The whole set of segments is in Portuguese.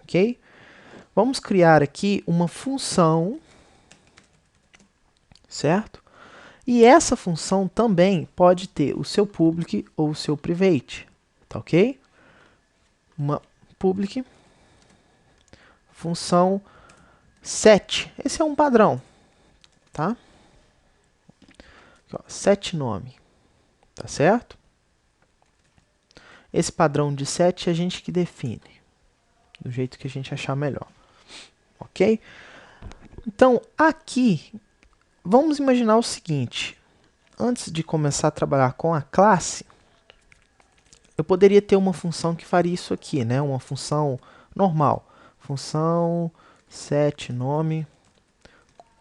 ok? Vamos criar aqui uma função, certo? E essa função também pode ter o seu public ou o seu private, tá ok? Uma public, função set, esse é um padrão, tá? Aqui, ó, set nome, tá certo? Esse padrão de set é a gente que define, do jeito que a gente achar melhor, ok? Então, aqui, vamos imaginar o seguinte, antes de começar a trabalhar com a classe, eu poderia ter uma função que faria isso aqui, né? Uma função normal. Função set nome,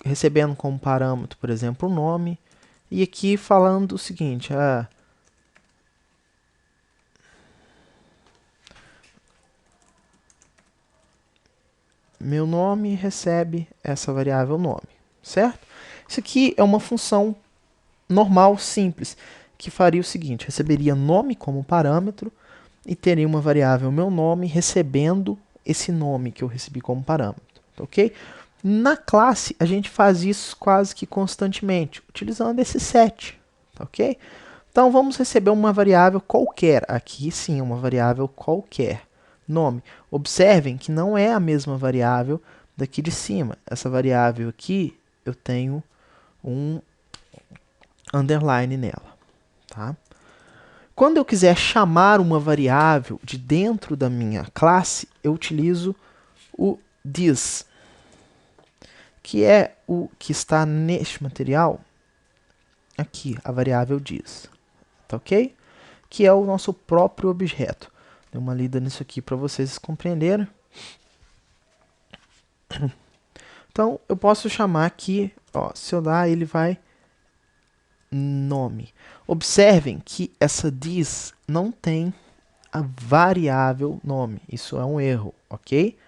recebendo como parâmetro, por exemplo, o nome. E aqui falando o seguinte, meu nome recebe essa variável nome, certo? Isso aqui é uma função normal, simples, que faria o seguinte, receberia nome como parâmetro e teria uma variável meu nome recebendo esse nome que eu recebi como parâmetro, ok? Na classe, a gente faz isso quase que constantemente, utilizando esse set, ok? Então, vamos receber uma variável qualquer, aqui sim, uma variável qualquer, nome. Observem que não é a mesma variável daqui de cima. Essa variável aqui, eu tenho um underline nela, tá? Quando eu quiser chamar uma variável de dentro da minha classe, eu utilizo o this, que é o que está neste material, aqui, a variável this, tá ok? Que é o nosso próprio objeto. Dê uma lida nisso aqui para vocês compreenderem. Então, eu posso chamar aqui, ó, se eu dar, ele vai nome. Observem que essa this não tem a variável nome. Isso é um erro, ok?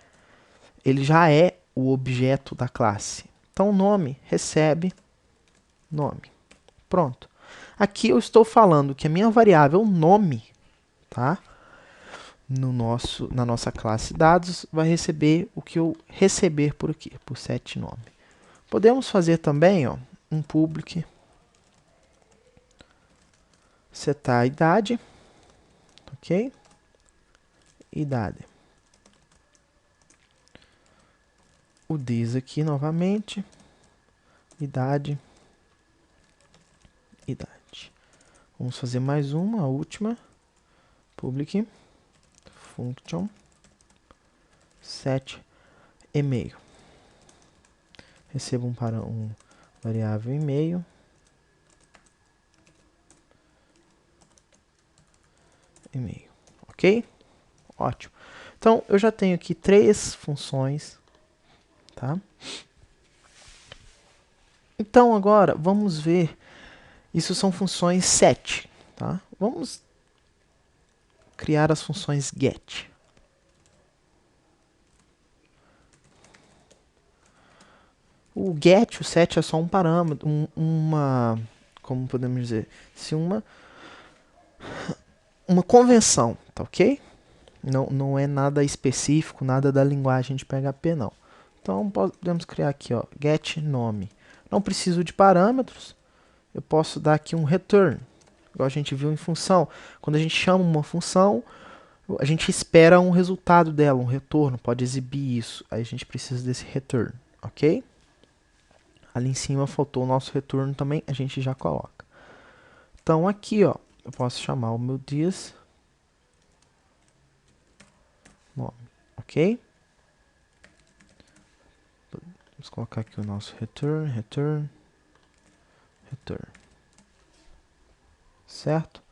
Ele já é o objeto da classe. Então, nome recebe nome. Pronto. Aqui eu estou falando que a minha variável nome, tá? Na nossa classe dados, vai receber o que eu receber por aqui, por set nome. Podemos fazer também, ó, um public setar a idade, ok? Idade. O this aqui novamente, idade, idade. Vamos fazer mais uma, a última, public function set e-mail. Recebo um variável e-mail. E-mail, ok? Ótimo. Então, eu já tenho aqui 3 funções, tá? Então, agora, vamos ver. Isso são funções set, tá? Vamos criar as funções get. O get, o set é só um parâmetro, como podemos dizer, se uma convenção, tá ok? Não é nada específico, nada da linguagem de PHP, não. Então, podemos criar aqui, ó, get nome. Não preciso de parâmetros, eu posso dar aqui um return, igual a gente viu em função. Quando a gente chama uma função, a gente espera um resultado dela, um retorno, pode exibir isso. Aí a gente precisa desse return, ok? Ali em cima faltou o nosso retorno também, a gente já coloca. Então aqui, ó, eu posso chamar o meu this nome, ok? Vamos colocar aqui o nosso return, certo?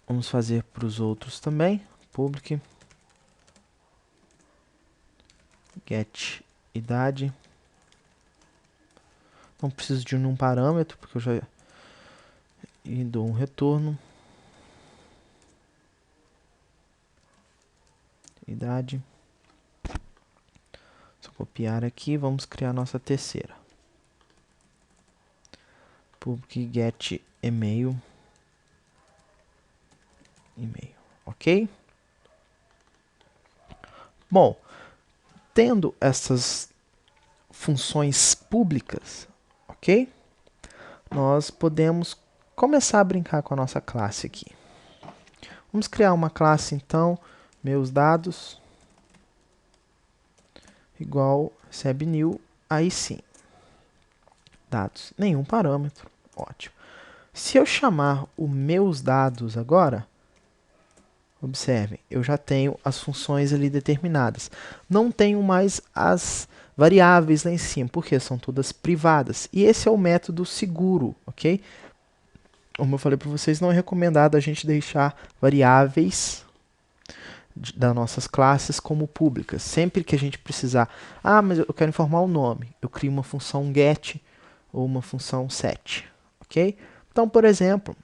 Vamos fazer para os outros também, public get idade. Não preciso de nenhum parâmetro, porque eu já dou um retorno. Idade. Só copiar aqui, vamos criar nossa terceira. Public get e-mail. E-mail, ok? Bom, tendo essas funções públicas, ok? Nós podemos começar a brincar com a nossa classe aqui. Vamos criar uma classe, então, meus dados, igual recebe new, aí sim. Dados, nenhum parâmetro, ótimo. Se eu chamar o meus dados agora, observem, eu já tenho as funções ali determinadas. Não tenho mais as variáveis lá em cima, porque são todas privadas. E esse é o método seguro, ok? Como eu falei para vocês, não é recomendado a gente deixar variáveis das nossas classes como públicas. Sempre que a gente precisar, mas eu quero informar o nome, eu crio uma função get ou uma função set, ok? Então, por exemplo,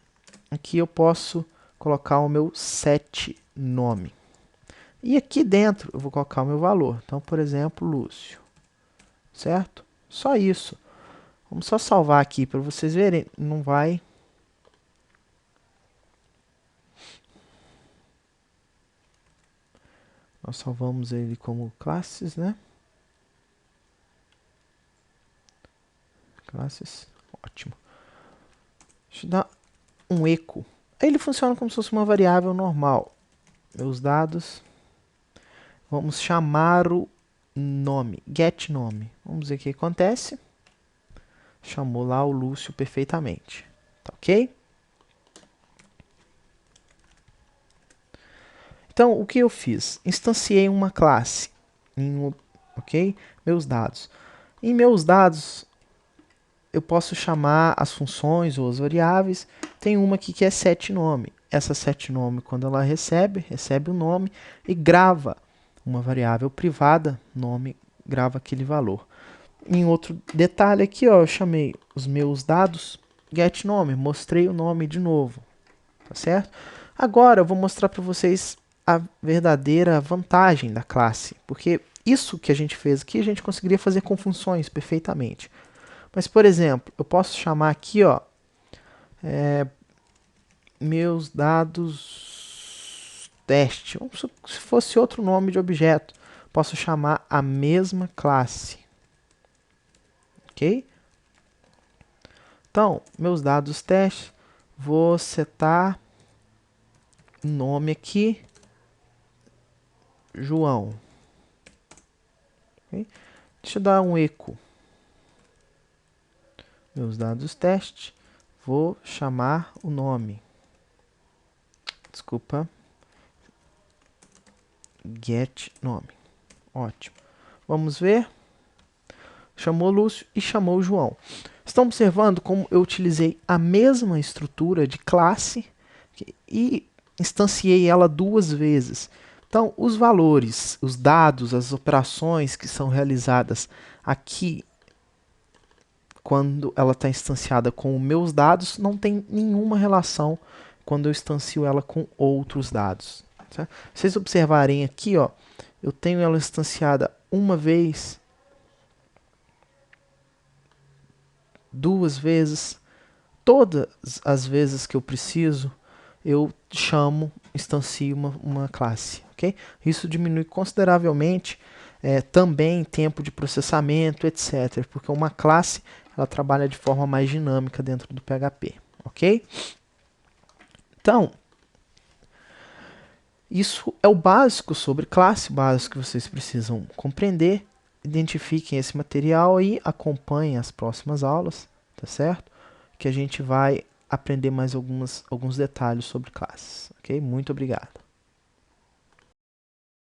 aqui eu posso colocar o meu set nome. E aqui dentro eu vou colocar o meu valor. Então, por exemplo, Lúcio. Certo? Só isso. Vamos só salvar aqui para vocês verem. Não vai... Nós salvamos ele como classes, né? Classes. Ótimo. Deixa eu dar um eco. Aí ele funciona como se fosse uma variável normal. Meus dados. Vamos chamar o nome. Get nome. Vamos ver o que acontece. Chamou lá o Lúcio perfeitamente. Tá ok? Então, o que eu fiz? Instanciei uma classe. Ok? Meus dados. Em meus dados, eu posso chamar as funções ou as variáveis. Tem uma aqui que é setNome. Essa setNome, quando ela recebe o nome e grava uma variável privada, nome, grava aquele valor. Em outro detalhe aqui, ó, eu chamei os meus dados getNome, mostrei o nome de novo, tá certo? Agora eu vou mostrar para vocês a verdadeira vantagem da classe, porque isso que a gente fez aqui, a gente conseguiria fazer com funções perfeitamente. Mas, por exemplo, eu posso chamar aqui, ó, meus dados teste, se fosse outro nome de objeto, posso chamar a mesma classe. Ok? Então, meus dados teste, vou setar o nome aqui, João. Okay? Deixa eu dar um eco. Meus dados teste, vou chamar o nome. Desculpa. Get nome. Ótimo. Vamos ver. Chamou Lúcio e chamou João. Estão observando como eu utilizei a mesma estrutura de classe e instanciei ela duas vezes. Então, os valores, os dados, as operações que são realizadas aqui, quando ela está instanciada com os meus dados, não tem nenhuma relação quando eu instancio ela com outros dados. Certo? Se vocês observarem aqui, ó, eu tenho ela instanciada uma vez, duas vezes, todas as vezes que eu preciso, eu instancio uma classe. Okay? Isso diminui consideravelmente também tempo de processamento, etc. Porque uma classe ela trabalha de forma mais dinâmica dentro do PHP. Ok? Então, isso é o básico sobre classe, básico que vocês precisam compreender. Identifiquem esse material e acompanhem as próximas aulas, tá certo? Que a gente vai aprender mais alguns detalhes sobre classes. Ok? Muito obrigado.